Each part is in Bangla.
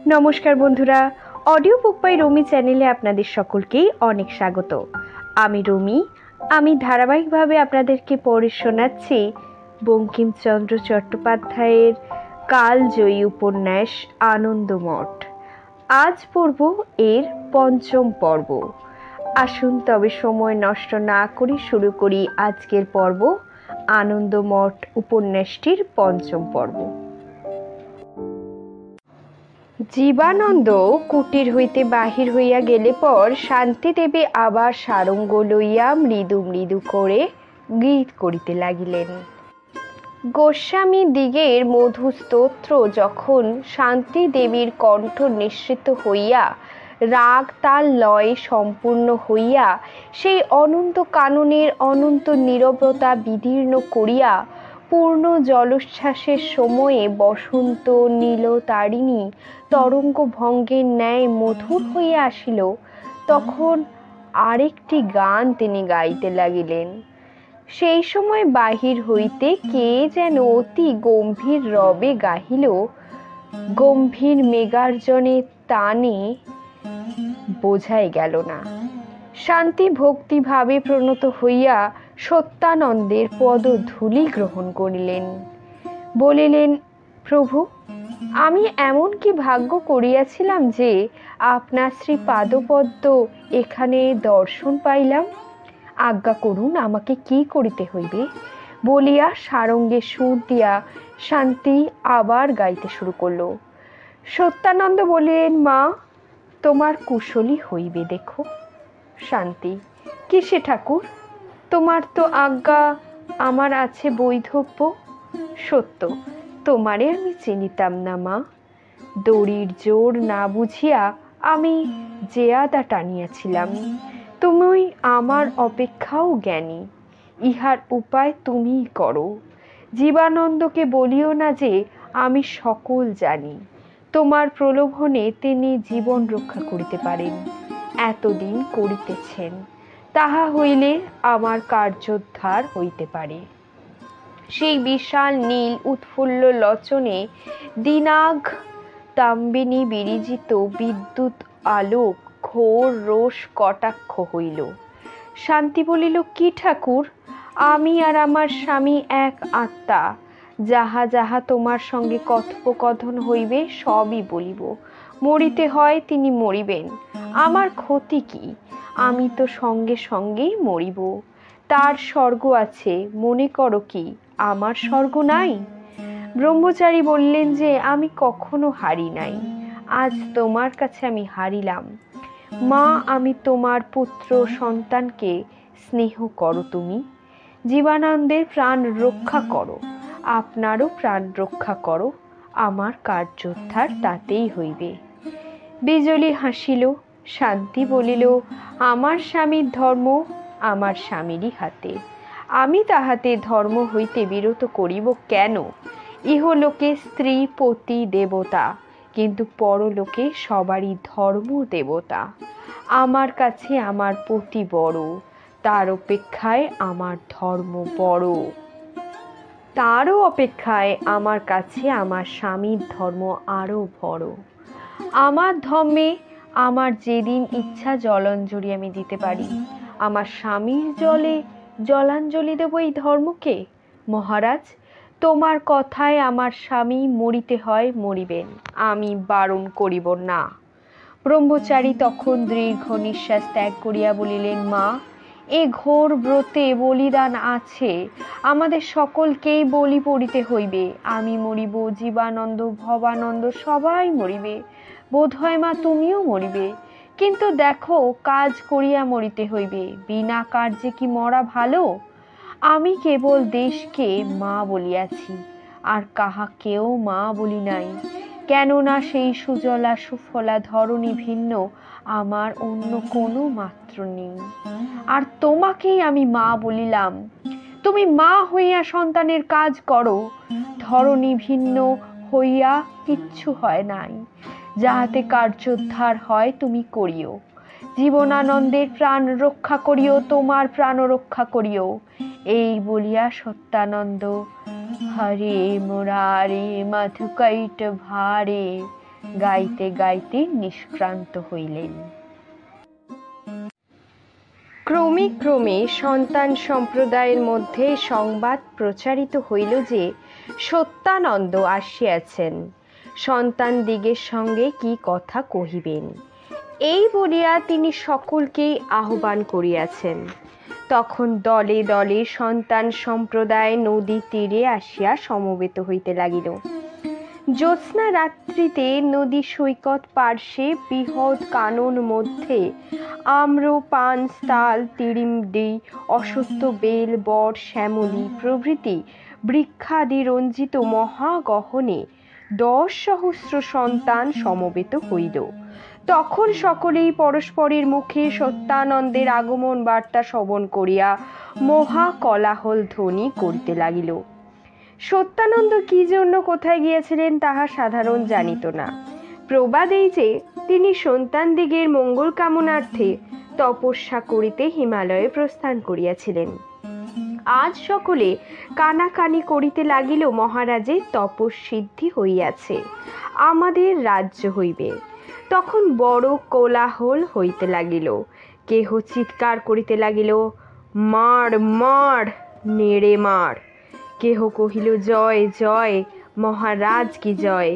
নমস্কার বন্ধুরা, অডিও বুক বাই রমি চ্যানেলে আপনাদের সকলকেই অনেক স্বাগত। আমি রমি। আমি ধারাবাহিকভাবে আপনাদেরকে পড়ে শোনাচ্ছি বঙ্কিমচন্দ্র চট্টোপাধ্যায়ের কালজয়ী উপন্যাস আনন্দমঠ। আজ পড়ব এর পঞ্চম পর্ব। আসুন তবে সময় নষ্ট না করে শুরু করি আজকের পর্ব, আনন্দমঠ উপন্যাসটির পঞ্চম পর্ব। জীবানন্দ কুটির হইতে বাহির হইয়া গেলে পর শান্তিদেবী আবার সারঙ্গ লইয়া মৃদু মৃদু করে গীত করিতে লাগিলেন। গোস্বামী দিগের মধুস্তোত্র যখন শান্তিদেবীর কণ্ঠ নিঃসৃত হইয়া রাগ তাল লয় সম্পূর্ণ হইয়া সেই অনন্ত কাননের অনন্ত নীরবতা বিদীর্ণ করিয়া পূর্ণ জলোচ্ছ্বাসের সময়ে বসন্ত নীল তারিণী তরঙ্গ ভঙ্গের ন্যায় মধুর হইয়া আসিল, তখন আরেকটি গান তিনি গাইতে লাগিলেন। সেই সময় বাহির হইতে কে যেন অতি গম্ভীর রবে গাহিল, গম্ভীর মেঘার্জনের টানে বোঝাই গেল না। শান্তি ভক্তিভাবে প্রণত হইয়া সত্যানন্দের পদধূলি গ্রহণ করিলেন। বলিলেন, প্রভু, আমি এমন কি ভাগ্য করিয়াছিলাম যে আপনার শ্রী পাদপদ্ম এখানে দর্শন পাইলাম। আজ্ঞা করুন, আমাকে কি করিতে হইবে। বলিয়া সারঙ্গে সুর দিয়া শান্তি আবার গাইতে শুরু করল। সত্যানন্দ বলিলেন, মা, তোমার কুশলী হইবে দেখো। শান্তি, কিসে ঠাকুর? তোমার তো আজ্ঞা, আমার আছে বৈধব্য। সত্য, তোমারে আমি চিনিতাম না মা। দড়ির জোর না বুঝিয়া আমি জেয়াদা টানিয়াছিলাম। তুমি আমার অপেক্ষাও জ্ঞানী, ইহার উপায় তুমিই করো। জীবানন্দকে বলিও না যে আমি সকল জানি। তোমার প্রলোভনে তিনি জীবন রক্ষা করিতে পারেন, এতদিন করিতেছেন। তাহা হইলে আমার কার্যোদ্ধার হইতে পারে। সেই বিশাল নীল উৎফুল্ল লোচনে দিনাগ তাম্বিনী বিরিজিত বিদ্যুৎ আলোক ঘোর রোষ কটাক্ষ হইল। শান্তি বলিল, কি ঠাকুর, আমি আর আমার স্বামী এক আত্মা। যাহা যাহা তোমার সঙ্গে কথোপকথন হইবে সবই বলিব। মরিতে হয় তিনি মরিবেন, আমার ক্ষতি কি? আমি তো সঙ্গে সঙ্গেই মরিব। তার স্বর্গ আছে, মনে করো কি আমার স্বর্গ নাই? ব্রহ্মচারী বললেন যে আমি কখনো হারি নাই, আজ তোমার কাছে আমি হারিলাম। মা, আমি তোমার পুত্র সন্তানকে স্নেহ করো তুমি। জীবানন্দের প্রাণ রক্ষা করো, আপনারও প্রাণ রক্ষা করো, আমার কার্যোদ্ধার তাতেই হইবে। বিজলি হাসিল। শান্তি বলিল, আমার স্বামীর ধর্ম আমার স্বামীরই হাতে, আমি তাহাতে ধর্ম হইতে বিরত করিব কেন? ইহলোকে স্ত্রী পতি দেবতা, কিন্তু পরলোকে সবারই ধর্ম দেবতা। আমার কাছে আমার পতি বড়, তার অপেক্ষায় আমার ধর্ম বড়। তারও অপেক্ষায় আমার কাছে আমার স্বামীর ধর্ম আরও বড়। আমার ধর্মে আমার যেদিন ইচ্ছা জলাঞ্জলি আমি দিতে পারি, আমার স্বামীর জলে জলাঞ্জলি দেব এই ধর্মকে? মহারাজ, তোমার কথায় আমার স্বামী মরিতে হয় মরিবেন, আমি বারণ করিব না। ব্রহ্মচারী তখন দীর্ঘ নিঃশ্বাস ত্যাগ করিয়া বলিলেন, মা, এ ঘোর ব্রতে বলিদান আছে, আমাদের সকলকেই বলি পড়িতে হইবে। আমি মরিব, জীবানন্দ, ভবানন্দ সবাই মরিবে, বোধ হয় মা তুমিও মরিবে। কিন্তু দেখো, কাজ করিয়া মরিতে হইবে, বিনা কার্যে কি মরা ভালো? আমি কেবল দেশকে মা বলিয়াছি, আর কাহাকেও মা বলি নাই, কেননা সেই সুজলা সুফলা ধরণী ভিন্ন আমার অন্য কোনো মাত্র নেই। আর তোমাকেই আমি মা বলিলাম, তুমি মা হইয়া সন্তানের কাজ করো। ধরণী ভিন্ন হইয়া কিচ্ছু হয় নাই, যাহাতে কার্যোদ্ধার হয় তুমি করিও। জীবনানন্দের প্রাণ রক্ষা করিও, তোমার প্রাণ রক্ষা করিও। এই বলিয়া সত্যানন্দ হরে মুরারে মধুকৈট ভারে গাইতে গাইতে নিষ্ক্রান্ত হইলেন। ক্রমে ক্রমে সন্তান সম্প্রদায়ের মধ্যে সংবাদ প্রচারিত হইল যে সত্যানন্দ আসিয়াছেন, সন্তান দিগের সঙ্গে কি কথা কহিবেন, এই বলিয়া তিনি সকলকেই আহ্বান করিয়াছেন। তখন দলে দলে সন্তান সম্প্রদায় নদী তীরে আসিয়া সমবেত হইতে লাগিল। জ্যোৎস্না রাত্রিতে নদী সৈকত পার্শ্বে বৃহৎ কানন মধ্যে আম্র, পান, তাল, তিরিমডি, অশ্বত্থ, বেল, বট, শ্যামলী প্রভৃতি বৃক্ষাদি রঞ্জিত মহাগহনে 10 সহস্র সন্তান সমবেত হইল। তখন সকলেই পরস্পরের মুখে সত্যানন্দের আগমন বার্তা শ্রবণ করিয়া মহা কোলাহল ধ্বনি করিতে লাগিল। সত্যানন্দ কি জন্য কোথায় গিয়েছিলেন তাহা সাধারণ জানিত না। প্রবাদ এই যে তিনি সন্তানদিগের মঙ্গল কামনার্থে তপস্যা করিতে হিমালয়ে প্রস্থান করিয়াছিলেন। আজ সকলে কানাকানি করিতে লাগিল, মহারাজের তপস্বিদ্ধি হইয়াছে, আমাদের রাজ্য হইবে। তখন বড় কোলাহল হইতে লাগিল। কেহ চিৎকার করিতে লাগিল, মার মার, নেড়ে মার। কেহ কহিল, জয় জয়, মহারাজ কি জয়।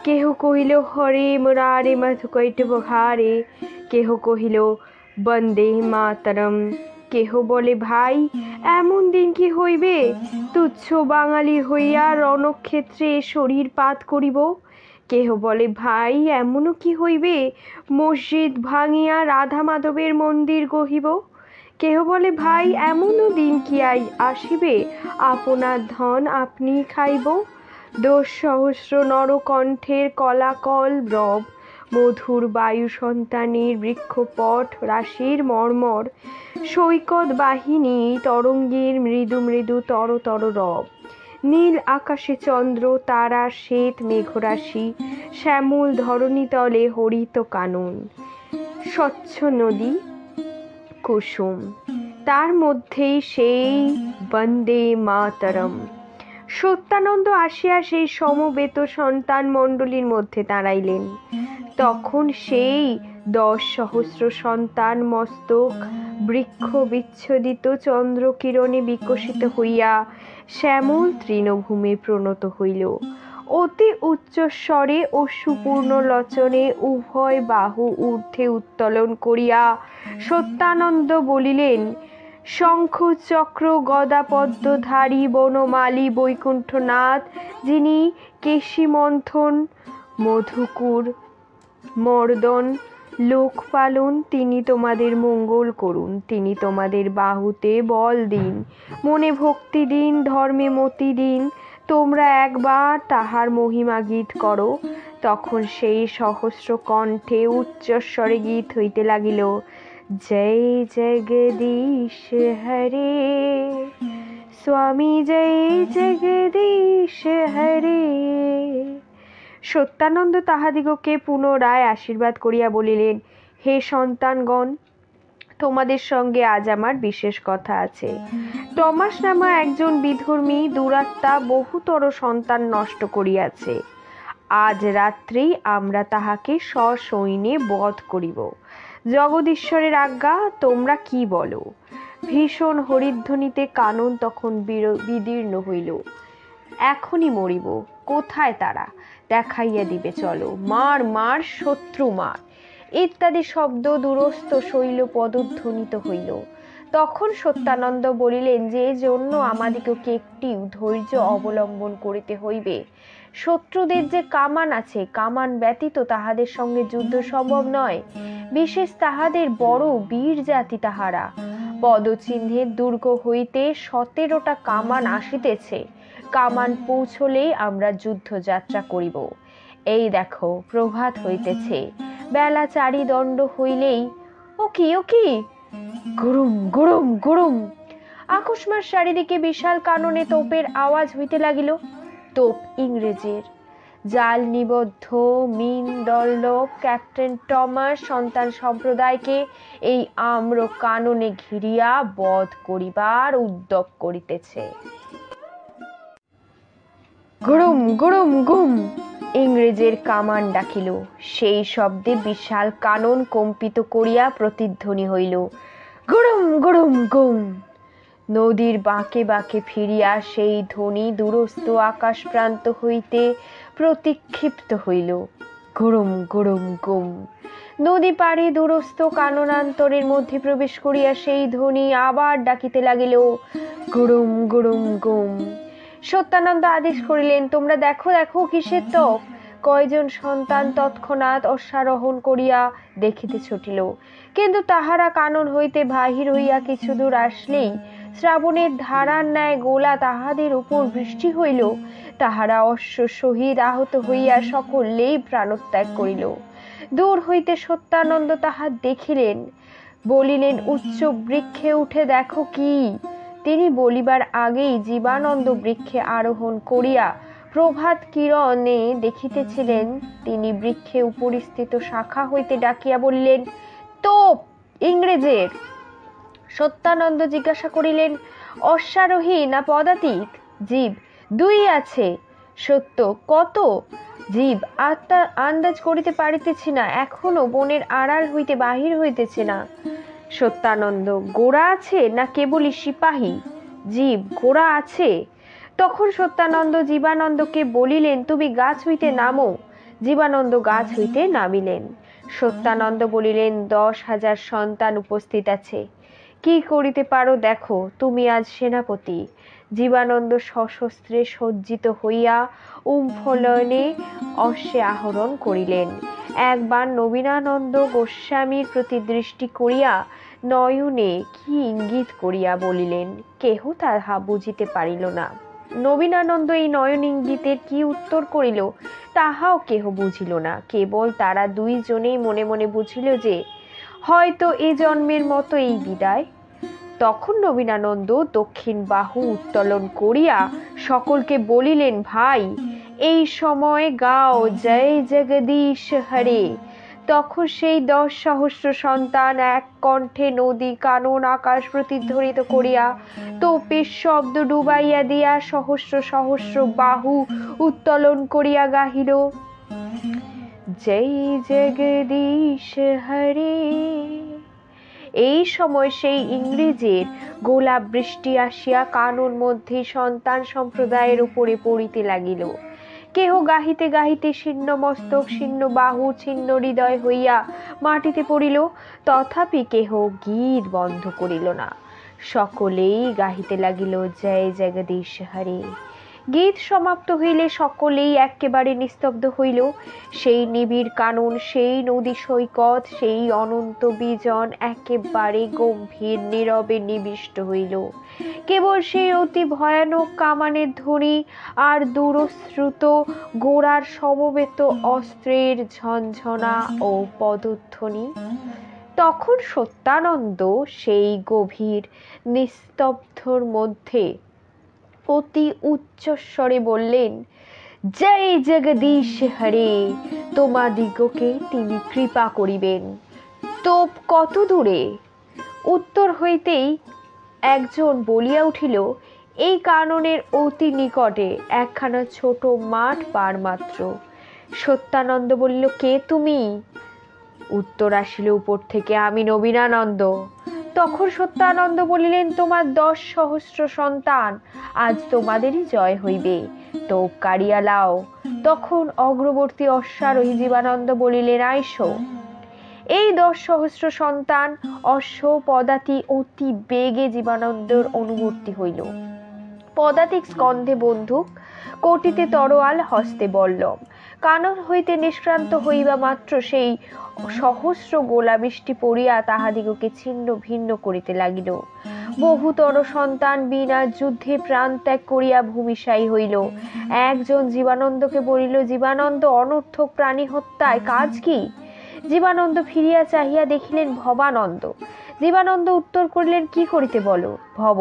কেহ কহিল, হরে মুরারে মধুকৈটবহারে। কেহ কহিল, বন্দে মাতরম। কেহ বলে, ভাই এমন দিন কি হইবে, তুচ্ছ বাঙালি হইয়া রণক্ষেত্রে শরীর পাত করিব। কেহ বলে, ভাই এমনও কি হইবে, মসজিদ ভাঙিয়া রাধা মাধবের মন্দির গহিব। কেহ বলে, ভাই এমনও দিন কি আসিবে, আপনার ধন আপনি খাইব। 10 সহস্র নরকণ্ঠের কলাকল রব, মধুর বায়ু সন্তানের বৃক্ষপট রাশির মর্মর, সৈকত বাহিনী তরঙ্গের মৃদু মৃদু তর তর রব, নীল আকাশে চন্দ্র তারা শ্বেত মেঘরাশি, শ্যামল ধরণীতলে হরিত কানন, স্বচ্ছ নদী কুসুম, তার মধ্যেই সেই বন্দে মাতরম। সত্যানন্দ আসিয়া সেই সমবেত সন্তান মণ্ডলীর মধ্যে দাঁড়াইলেন। তখন সেই 10 সহস্র সন্তান মস্তক বৃক্ষ বিচ্ছদিত চন্দ্রকিরণে বিকশিত হইয়া শ্যামল তৃণভূমে প্রণত হইল। অতি উচ্চস্বরে ও সুপূর্ণ লোচনে উভয় বাহু ঊর্ধ্বে উত্তোলন করিয়া সত্যানন্দ বলিলেন, শঙ্খ চক্র গদাপদ্মধারী বনমালী বৈকুণ্ঠনাথ, যিনি কেশিমন্থন মধুকুর মর্দন লোকপালন, তিনি তোমাদের মঙ্গল করুন। তিনি তোমাদের বাহুতে বল দিন, মনে ভক্তি দিন, ধর্মে মতি দিন। তোমরা একবার তাহার মহিমা গীত করো। তখন সেই সহস্র কণ্ঠে উচ্চস্বরে গীত হইতে লাগিল, জয় জগদীশ হরে, স্বামী জয় জগদীশ হরে। সত্যানন্দ তাহাদিগকে পুনরায় আশীর্বাদ করিয়া বলিলেন, হে সন্তানগণ, তোমাদের সঙ্গে আজ আমার বিশেষ কথা আছে। টমাস নামা একজন বিধর্মী দুরাত্মা বহুতর সন্তান নষ্ট করিয়াছে। আজ রাত্রেই আমরা তাহাকে সসৈন্যে বধ করিব। জগদীশ্বরের আজ্ঞা, তোমরা কি বলো? ভীষণ হরিধ্বনিতে কানন তখন বিদীর্ণ হইল। এখনই মরিব, কোথায় তারা, দেখাইয়া দিবে চলো, মার মার, শত্রু মার, ইত্যাদি শব্দ দূরস্থ শৈল পদধ্বনিত হইল। তখন সত্যানন্দ বলিলেন, যে জন্য আমাদিগকে একটি ধৈর্য অবলম্বন করিতে হইবে। শত্রুদের যে কামান আছে, কামান ব্যতীত তাহাদের সঙ্গে যুদ্ধ সম্ভব নয়। বিশেষ তাহাদের বড় বীর জাতি তাহারা। পদচিহ্নের দুর্গ হইতে 17টা কামান আসিতেছে। কামান পৌঁছলেই আমরা যুদ্ধ যাত্রা করিব। এই দেখো, প্রভাত হইতেছে, বেলা চারিদণ্ড হইলেই ও কি গুরুম গুরুম গুরুম, আকস্মাৎ চারিদিকে বিশাল কাননে তোপের আওয়াজ হইতে লাগিল। তোপ ইংরেজের। জাল নিবদ্ধ মিন দল ক্যাপ্টেন টমাস সন্তান সম্প্রদায়কে এই আম্র কাননে ঘিরিয়া বধ করিবার উদ্যোগ করিতেছে। গুড়ুম গুড়ুম গুম ইংরেজের কামান ডাকিল। সেই শব্দে বিশাল কানন কম্পিত করিয়া প্রতিধ্বনি হইল। গুড়ুম গুড়ুম গুম। নদীর বাঁকে বাঁকে ফিরিয়া সেই ধ্বনি দূরস্থ আকাশ প্রান্ত হইতে প্রতিক্ষিপ্ত হইল। গুড়ুম গুড়ুম গুম। নদী পাড়ে দূরস্থ কাননান্তরের মধ্যে প্রবেশ করিয়া সেই ধ্বনি আবার ডাকিতে লাগিল। গুড়ুম গুড়ুম গুম। সত্যানন্দ আদেশ করিলেন, তোমরা দেখো দেখো কিসের তপ। কয়জন সন্তান তৎক্ষণাৎ অশ্বারোহণ করিয়া দেখিতে ছুটিল, কিন্তু তাহারা কানন হইতে বাহির হইয়া কিছু দূর আসলেই শ্রাবণের ধারার ন্যায় গোলা তাহাদের উপর বৃষ্টি হইল। তাহারা অশ্ব সহিত আহত হইয়া সকলেই প্রাণত্যাগ করিল। দূর হইতে সত্যানন্দ তাহা দেখিলেন, বলিলেন, উচ্চ বৃক্ষে উঠে দেখো কি। তিনি বলিবার আগেই জীবানন্দ বৃক্ষে আরোহণ করিয়া প্রভাত কিরণে দেখিতেছিলেন। তিনি বৃক্ষে উপরিস্থিত শাখা হইতে ডাকিয়া বলিলেন, তোপ ইংরেজের। সত্যানন্দ জিজ্ঞাসা করিলেন, অশ্বারোহী না পদাতিক? জীব, দুই আছে। সত্য, কত? জীব, আন্দাজ করিতে পারিতেছি না, এখনো বনের আড়াল হইতে বাহির হইতেছে না। সত্যানন্দ, গোড়া আছে না কেবলই সিপাহী? জীব, গোড়া আছে। তখন সত্যানন্দ জীবানন্দকে বলিলেন, তুমি গাছ হইতে নামো। জীবানন্দ গাছ হইতে নামিলেন। সত্যানন্দ বলিলেন, 10,000 সন্তান উপস্থিত আছে, কি করিতে পারো দেখো, তুমি আজ সেনাপতি। জীবানন্দ সশস্ত্রে সজ্জিত হইয়া উম্ফলনে অশ্বে আরোহণ করিলেন। একবার নবীনানন্দ গোস্বামীর প্রতি দৃষ্টি করিয়া নয়নে কি ইঙ্গিত করিয়া বলিলেন, কেহ তাহা বুঝিতে পারিল না। নবীনানন্দ এই নয়ন ইঙ্গিতের কি উত্তর করিল তাহাও কেহ বুঝিল না। কেবল তারা দুইজনেই মনে মনে বুঝিল যে হয়তো এ জন্মের মতো এই বিদায়। তখন নবীনানন্দ দক্ষিণ বাহু উত্তোলন করিয়া সকলকে বলিলেন, ভাই, এই সময় গাও জয় জগদীশ হরে। তখন সেই 10 সহস্র সন্তান এক কণ্ঠে নদী কানন আকাশ প্রতিধ্বনিত করিয়া তোপের শব্দ ডুবাইয়া দিয়া সহস্র সহস্র বাহু উত্তোলন করিয়া গাহিল, জয় জগদীশ হরে। এই সময় সেই ইংরেজের গোলা বৃষ্টি আসিয়া কানন মধ্যে সন্তান সম্প্রদায়ের উপরে পড়িতে লাগিল। কেহ গাহিতে গাহিতে ছিন্ন মস্তক, ছিন্ন বাহু, ছিন্ন হৃদয় হইয়া মাটিতে পড়িল, তথাপি কেহ গীত বন্ধ করিল না। সকলেই গাহিতে লাগিল, জয় জগদীশ হরে। গীত সমাপ্ত হইলে সকলেই একেবারে নিস্তব্ধ হইল। সেই নিবিড় কানন, সেই নদী সৈকত, সেই অনন্ত বিজন একেবারে গম্ভীর নীরবে নিবিষ্ট হইল। কেবল সেই অতি ভয়ানক কামানের ধ্বনি আর দূরশ্রুত গোড়ার সমবেত অস্ত্রের ঝনঝনা ও পদধ্বনি। তখন সত্যানন্দ সেই গভীর নিস্তব্ধর মধ্যে অতি উচ্চস্বরে বললেন, জয় জগদীশ হরে। তোমাদিগকে তিনি কৃপা করিবেন। তোপ কত দূরে? উত্তর হইতেই একজন বলিয়া উঠিল, এই কাননের অতি নিকটে, একখানা ছোট মাঠ পার মাত্র। সত্যানন্দ বলিল, কে তুমি? উত্তর আসিল উপর থেকে, আমি নবীনানন্দ। তখন সত্যানন্দ বলিলেন, তোমার 10 সহস্র সন্তান, আজ তোমাদেরই জয় হইবে, তোপ কাড়িয়া লাও। তখন অগ্রবর্তী অশ্বারোহী জীবানন্দ বলিলেন, আইসো। এই 10 সহস্র সন্তান অশ্ব পদাতি অতি বেগে জীবানন্দের অনুবর্তী হইল। পদাতিক স্কন্ধে বন্দুক, কটিতে তরোয়াল, হস্তে বল্লম। কানন হইতে নিষ্ক্রান্ত হইবা মাত্র সেই সহস্র গোলা বৃষ্টি পড়িয়া তাহাদিগকে ছিন্ন ভিন্ন করিতে লাগিল। বহুতর সন্তান বিনা যুদ্ধে প্রাণ ত্যাগ করিয়া ভূমিশায়ী হইল। একজন জীবানন্দকে বলিল, জীবানন্দ, অনর্থক প্রাণী হত্যায় কাজ কি? জীবানন্দ ফিরিয়া চাহিয়া দেখিলেন ভবানন্দ। জীবানন্দ উত্তর করিলেন, কি করিতে বলো? ভব,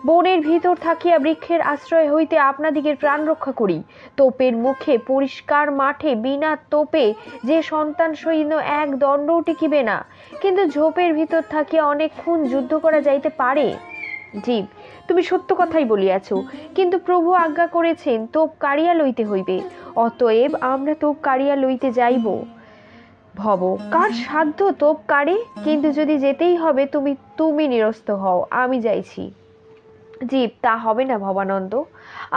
বনের ভিতর থাকিয়া বৃক্ষের আশ্রয় হইতে আপনাদিগের প্রাণ রক্ষা করি। তোপের মুখে পরিষ্কার মাঠে বিনা তোপে যে সন্তান সৈন্য এক দণ্ডও টিকিবে না, কিন্তু ঝোপের ভিতর থাকিয়া অনেকক্ষণ যুদ্ধ করা যাইতে পারে। জীব, তুমি সত্য কথাই বলিয়াছ, কিন্তু প্রভু আজ্ঞা করেছেন তোপ কাড়িয়া লইতে হইবে, অতএব আমরা তোপ কাড়িয়া লইতে যাইব। ভব, কার সাধ্য তোপ কাড়ে? কিন্তু যদি যেতেই হবে তুমি তুমি নিরস্ত হও, আমি যাইছি। জীব, তা হবে না ভবানন্দ,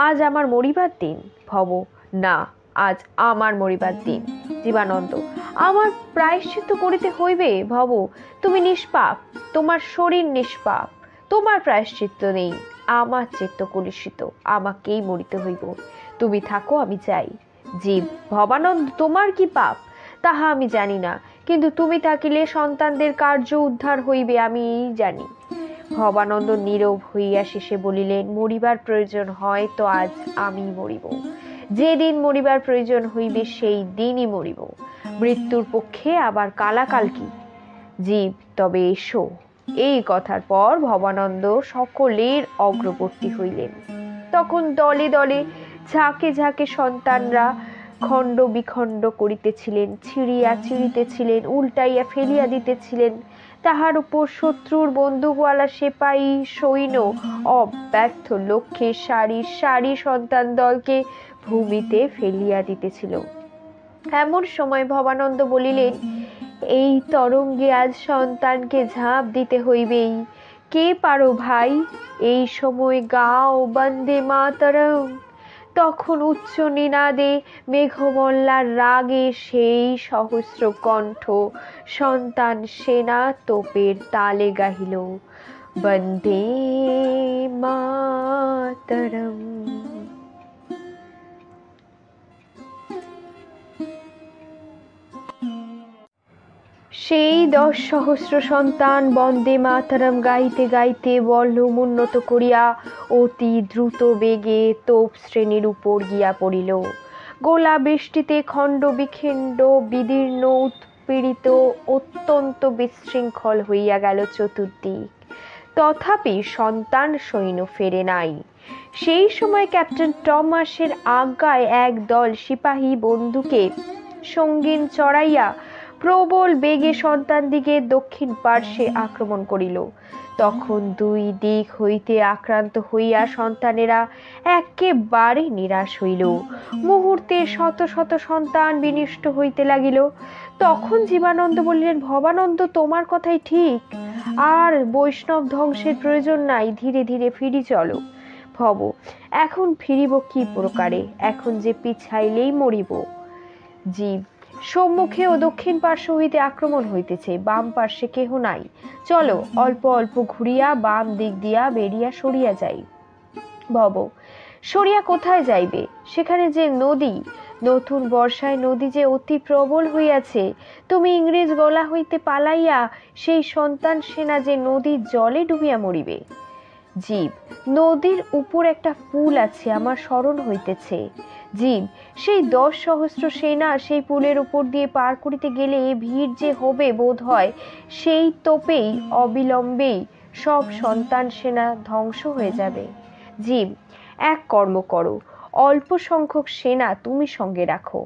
আজ আমার মরিবার দিন। ভব, না, আজ আমার মরিবার দিন। জীবানন্দ, আমার প্রায়শ্চিত্ত করিতে হইবে। ভব, তুমি নিষ্পাপ, তোমার শরীর নিষ্পাপ, তোমার প্রায়শ্চিত্ত নেই। আমার চিত্ত কলুষিত, আমাকেই মরিতে হইব। তুমি থাকো, আমি যাই। জীব, ভবানন্দ, তোমার কি পাপ তাহা আমি জানি না, কিন্তু তুমি থাকিলে সন্তানদের কার্য উদ্ধার হইবে আমি জানি। ভবানন্দ নীরব হইয়া শেষে বলিলেন, মরিবার প্রয়োজন হয় তো আজ আমি মরিব। যেদিন মরিবার প্রয়োজন হইবে সেই দিনই মরিব। মৃত্যুর পক্ষে আবার কালাকাল কি? জীব, তবে এসো। এই কথার পর ভবানন্দ সকলের অগ্রবর্তী হইলেন। তখন দলে দলে ঝাঁকে ঝাঁকে সন্তানরা খণ্ড বিখণ্ড করিতেছিলেন, ছিঁড়িয়া ছিঁড়িতেছিলেন, উল্টাইয়া ফেলিয়া দিতেছিলেন। তাহার উপর শত্রুর বন্দুকওয়ালা সেপাই সৈন্য অব্যর্থ লক্ষ্যে সারি সারি সন্তান দলকে ভূমিতে ফেলিয়া দিতেছিল। এমন সময় ভবানন্দ বলিলেন, এই তরঙ্গে আজ সন্তানকে ঝাঁপ দিতে হইবেই। কে পারো ভাই, এই সময় গাও বন্দে মাতরম। তখন উচ্চ নিনাদে মেঘমল্লার রাগে সেই সহস্র কণ্ঠ সন্তান সেনা তোপের তালে গাহিল, বন্দে মাতরম। সেই 10 সহস্র সন্তান বন্দে মাতরম গাইতে গাইতে বল্লম উন্নত করিয়া অতি দ্রুত বেগে তোপ শ্রেণীর উপর গিয়া পড়িল। গোলা বৃষ্টিতে খণ্ড বিখিণ্ড বিদীর্ণ উৎপীড়িত অত্যন্ত বিশৃঙ্খল হইয়া গেল চতুর্দিক। তথাপি সন্তান সৈন্য ফেরে নাই। সেই সময় ক্যাপ্টেন টমাসের আজ্ঞায় এক দল সিপাহী বন্দুকে সঙ্গিন চড়াইয়া প্রবল বেগে সন্তান দিকে দক্ষিণ পার্শ্বে আক্রমণ করিল। তখন দুই দিক হইতে আক্রান্ত হইয়া সন্তানেরা একেবারে নিরাশ হইল। মুহূর্তে শত শত সন্তান বিনষ্ট হইতে লাগিল। তখন জীবানন্দ বলিলেন, ভবানন্দ, তোমার কথাই ঠিক, আর বৈষ্ণব ধ্বংসের প্রয়োজন নাই, ধীরে ধীরে ফিরি চলো। ভব, এখন ফিরিব কি প্রকারে? এখন যে পিছাইলেই মরিব। জীব, সম্মুখে ও দক্ষিণ পার্শ্ব হইতে আক্রমণ হইতেছে, বাম পার্শ্বে কেহ নাই। চলো অল্প অল্প ঘুরিয়া বাম দিক দিয়া বেরিয়া সরিয়া যাই। ভব, সরিয়া কোথায় যাইবে? সেখানে যে নদী, নতুন বর্ষায় নদী যে অতি প্রবল হইয়াছে। তুমি ইংরেজ গলা হইতে পালাইয়া সেই সন্তান সেনা যে নদীর জলে ডুবিয়া মরিবে। জীব, নদীর উপর একটা পুল আছে, আমার স্মরণ হইতেছে। জীব, সেই 10 সহস্র সেনা সেই পুলের উপর দিয়ে পার করিতে গেলে ভিড় যে হবে বোধ হয়, সেই তোপেই অবিলম্বেই সব সন্তান সেনা ধ্বংস হয়ে যাবে। জীব, এক কর্ম করো, অল্প সংখ্যক সেনা তুমি সঙ্গে রাখো।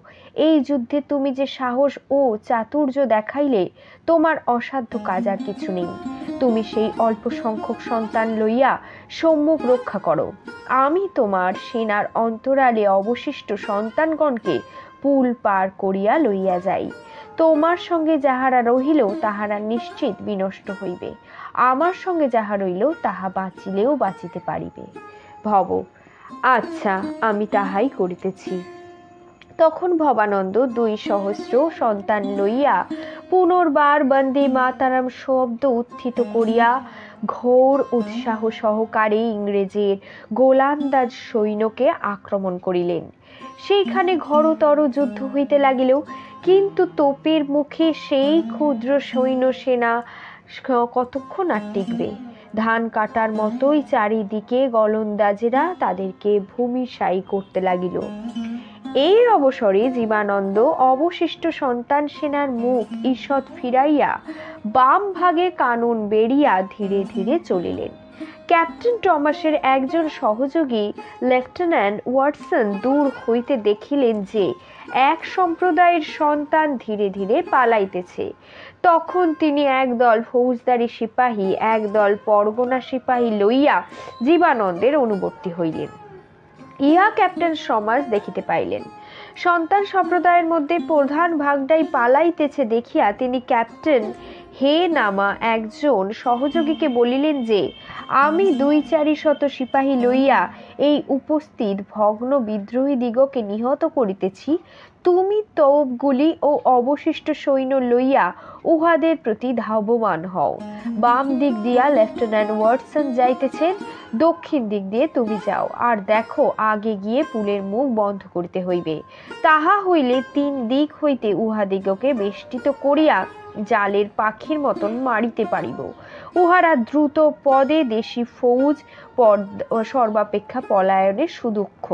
এই যুদ্ধে তুমি যে সাহস ও চাতুর্য দেখাইলে, তোমার অসাধ্য কাজ আর কিছু নেই। তুমি সেই অল্প সংখ্যক সন্তান লইয়া সম্মুখ রক্ষা করো। আমি তোমার সেনার অন্তরালে অবশিষ্ট সন্তানগণকে পুল পার করিয়া লইয়া যাই। তোমার সঙ্গে যাহারা রহিল তাহারা নিশ্চিত বিনষ্ট হইবে, আমার সঙ্গে যাহা রইল তাহা বাঁচিলেও বাঁচিতে পারিবে। ভব, আচ্ছা, আমি তাহাই করিতেছি। তখন ভবানন্দ 2 সহস্র সন্তান লইয়া পুনর্বার বন্দে মাতরম শব্দ উত্থিত করিয়া ঘোর উৎসাহ সহকারে ইংরেজের গোলান্দাজ সৈন্যকে আক্রমণ করিলেন। সেইখানে ঘোরতর যুদ্ধ হইতে লাগিল, কিন্তু তোপের মুখে সেই ক্ষুদ্র সৈন্য সেনা কতক্ষণ আর টিকবে? ধান কাটার মতোই চারিদিকে গোলন্দাজেরা তাদেরকে ভূমিসাৎ করতে লাগিল। এই অবসরে জীবানন্দ অবশিষ্ট সন্তান সেনার মুখ ঈষৎ ফিরাইয়া বাম ভাগে কানন বেড়িয়া ধীরে ধীরে চলিলেন। ক্যাপ্টেন টমাসের একজন সহযোগী লেফটেন্যান্ট ওয়াটসন দূর হইতে দেখিলেন যে এক সম্প্রদায়ের সন্তান ধীরে ধীরে পালাইতেছে। তখন তিনি একদল ফৌজদারি সিপাহী একদল পরগনা সিপাহী লইয়া জীবানন্দের অনুবর্তী হইলেন। ইহা ক্যাপ্টেন সমাজ দেখিতে পাইলেন। সন্তান সম্প্রদায়ের মধ্যে প্রধান ভাগটাই পালাইতেছে দেখিয়া তিনি ক্যাপ্টেন হে নামা একজন সহযোগীকে বলিলেন যে আমি 2-4 সিপাহী লইয়া এই উপস্থিত ভগ্ন বিদ্রোহী দিগকে নিহত করিতেছি, তুমি তোপগুলি ও অবশিষ্ট সৈন্য লইয়া উহাদের প্রতি ধাবমান হও। বাম দিক দিয়া লেফটেন্যান্ট ওয়াটসন যাইতেছেন, দক্ষিণ দিক দিয়ে তুমি যাও, আর দেখো আগে গিয়ে পুলের মুখ বন্ধ করিতে হইবে। তাহা হইলে 3 দিক হইতে উহাদিগকে বেষ্টিত করিয়া জালের পাখির মতন মারিতে পারিব। উহারা দ্রুত পদে দেশি ফৌজ সর্বাপেক্ষা পলায়নে সুদক্ষ,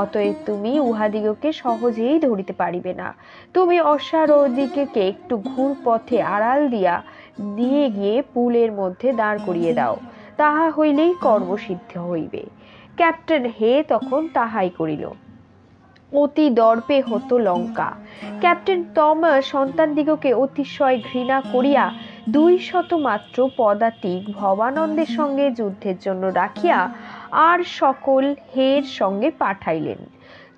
অতএব তুমি উহাদিগকে সহজেই ধরিতে পারিবে না। তুমি অশ্বারোহীকে একটু ঘুর পথে আড়াল দিয়ে গিয়ে পুলের মধ্যে দাঁড় করিয়ে দাও, তাহা হইলেই কর্মসিদ্ধ হইবে। ক্যাপ্টেন হে তখন তাহাই করিল। অতি দর্পে হতো লঙ্কা। ক্যাপ্টেন টমাস সন্তানদিগকে অতিশয় ঘৃণা করিয়া 200 মাত্র পদাতিক ভবানন্দের সঙ্গে যুদ্ধের জন্য রাখিয়া আর সকল হের সঙ্গে পাঠাইলেন।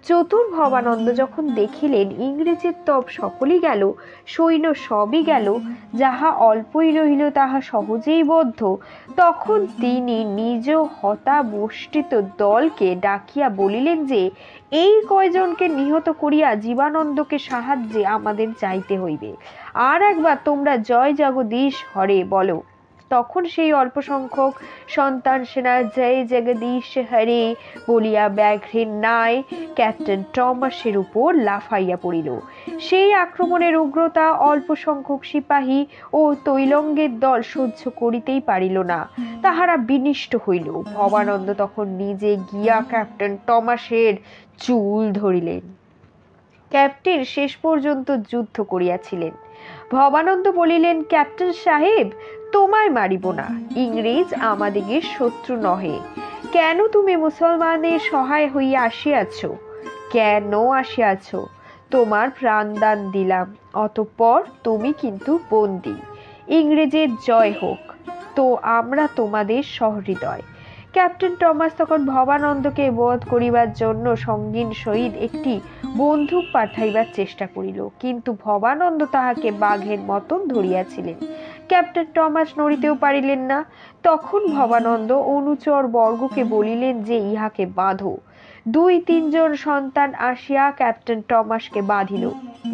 চতুর ভবানন্দ যখন দেখিলেন ইংরেজের তব সকলই গেল, সৈন্য সবই গেল, যাহা অল্পই রহিল তাহা সহজেই বদ্ধ, তখন তিনি নিজ হতাবষ্টিত দলকে ডাকিয়া বলিলেন যে এই কয়জনকে নিহত করিয়া জীবানন্দকে সাহায্যে আমাদের যাইতে হইবে। আর একবার তোমরা জয় জগদীশ হরে বলো। তখন সেই অল্প সংখ্যক সন্তান সেনা জয় জগদীশ হরে বলিয়া ব্যাঘ্রের ন্যায় ক্যাপ্টেন টমাসের উপর লাফাইয়া পড়িল। সেই আক্রমণের উগ্রতা অল্প সংখ্যক সিপাহী ও তৈলঙ্গের দল সহ্য করিতেই পারিল না, তাহারা বিনিষ্ট হইল। ভবানন্দ তখন নিজে গিয়া ক্যাপ্টেন টমাসের চুল ধরিলেন। ক্যাপ্টেন শেষ পর্যন্ত যুদ্ধ করিয়াছিলেন। ভবানন্দ বলিলেন, ক্যাপ্টেন সাহেব, তোমায় মারিব না, ইংরেজ আমাদিগের শত্রু নহে। কেন তুমি মুসলমানের সহায় হইয়া আসিয়াছ? কেন আসিয়াছ? তোমার প্রাণদান দিলাম, অতঃপর তুমি কিন্তু বন্দী। ইংরেজের জয় হোক, তো আমরা তোমাদের সহৃদয়। ক্যাপ্টেন টমাস তখন ভবানন্দকে বধ করিবার জন্য সঙ্গীন সহিত একটি বন্দুক পাঠাইবার চেষ্টা করিল, কিন্তু ভবানন্দ তাহাকে বাঘের মতন ধরিয়াছিলেন। ক্যাপ্টেন টমাস নড়িতেও পারিলেন না। তখন ভবানন্দ অনুচর বর্গকে বলিলেন যে ইহাকে বাঁধো। 2-3 জন সন্তান আসিয়া ক্যাপ্টেন টমাসকে বাঁধিল।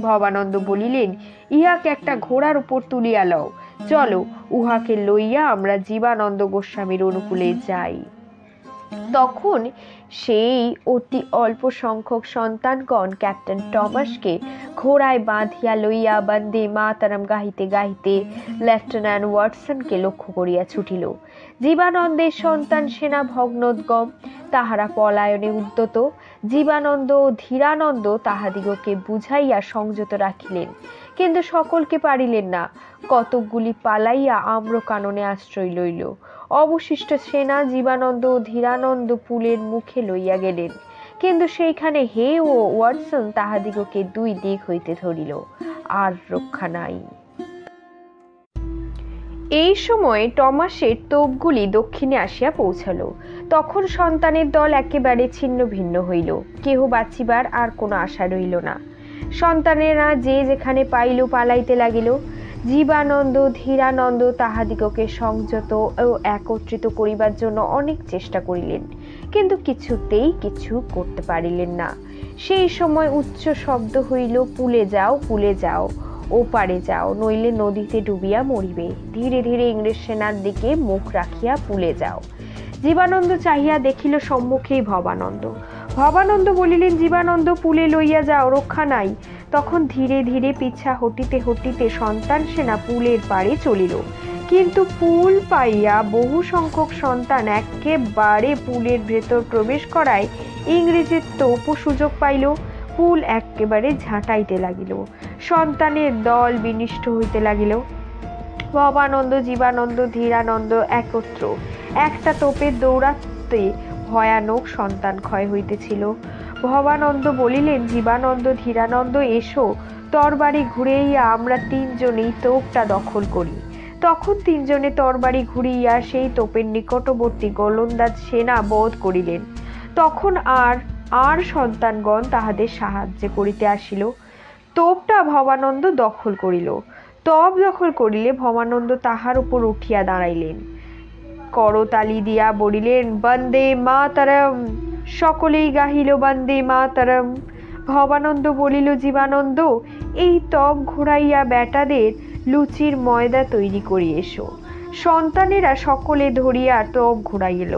ভবানন্দ বলিলেন, ইহাকে একটা ঘোড়ার উপর তুলিয়া লও, চলো উহাকে লইয়া আমরা জীবানন্দ গোস্বামীর অনুকূলে যাই। তখন সেই অতি অল্প সংখ্যক সন্তানগণ ক্যাপ্টেন টমাসকে ঘোড়ায় বাঁধিয়া লইয়া বন্দে মাতরম গাহিতে গাহিতে লেফটেন্যান্ট ওয়াটসনকে লক্ষ্য করিয়া ছুটিল। জীবানন্দের সন্তান সেনা ভগ্নোদ্গম, তাহারা পলায়নে উদ্যত। জীবানন্দ ও ধীরানন্দ তাহাদিগকে বুঝাইয়া সংযত রাখিলেন, কিন্তু সকলকে পারিলেন না। কতকগুলি পালাইয়া আম্রকাননে আশ্রয় লইল। অবশিষ্ট সেনা জীবানন্দ ও ধীরানন্দ পুলের মুখে লইয়া গেলেন, কিন্তু সেইখানে হে ও ওয়াটসন তাহাদিগকে 2 দিক হইতে ধরিল, আর রক্ষা নাই। এই সময় টমাসের তোপগুলি দক্ষিণে আসিয়া পৌঁছালো। তখন সন্তানের দল একেবারে ছিন্ন ভিন্ন হইল, কেহ বাঁচিবার আর কোনো আশা রইল না। সন্তানেরা যে যেখানে পাইল পালাইতে লাগিল। জীবানন্দ ধীরানন্দ তাহাদিগকে সংযত ও একত্রিত করিবার জন্য অনেক চেষ্টা করিলেন, কিন্তু কিছুতেই কিছু করতে পারিলেন না। সেই সময় উচ্চ শব্দ হইল, পুলে যাও, পুলে যাও, ওপারে যাও, নইলে নদীতে ডুবিয়া মরিবে। ধীরে ধীরে ইংরেজ সেনার দিকে মুখ রাখিয়া পুলে যাও। জীবানন্দ চাহিয়া দেখিল সম্মুখেই ভবানন্দ। ভবানন্দ বলিলেন, জীবানন্দ, পুলে লইয়া যাও, রক্ষা নাই। তখন ধীরে ধীরে পিছা হটিতে হটিতে সন্তান সেনা পুলের পাড়ে চলিল, কিন্তু পুল পাইয়া বহু সংখ্যক সন্তান একেবারে পুলের ভেতর প্রবেশ করায় ইংরেজের তোপ সুযোগ পাইল। পুল একেবারে ঝাঁটাইতে লাগিল, সন্তানের দল বিনিষ্ট হইতে লাগিল। ভবানন্দ, জীবানন্দ, ধীরানন্দ একত্র একটা তোপের দৌড়াতে ভয়ানক সন্তান ক্ষয় হইতেছিল। ভবানন্দ বলিলেন, জীবানন্দ, ধীরানন্দ, এসো, তরবারি ঘুরাইয়া আমরা তিনজনেই তোপটা দখল করি। তখন তিনজনে তরবারি ঘুরিয়া সেই তোপের নিকটবর্তী গোলন্দাজ সেনা বধ করিলেন। তখন আর সন্তানগণ তাহাদের সাহায্য করিতে আসিল। তোপটা ভবানন্দ দখল করিল। তব দখল করিলে ভবানন্দ তাহার উপর উঠিয়া দাঁড়াইলেন, করতালি দিয়া বলিলেন, বন্দে মাতরম। সকলেই গাহিল বন্দে মাতরম। ভবানন্দ বলিল, জীবানন্দ, এই তব ঘোরাইয়া বেটাদের লুচির ময়দা তৈরি করি এসো। সন্তানেরা সকলে ধরিয়া তব ঘোরাইল।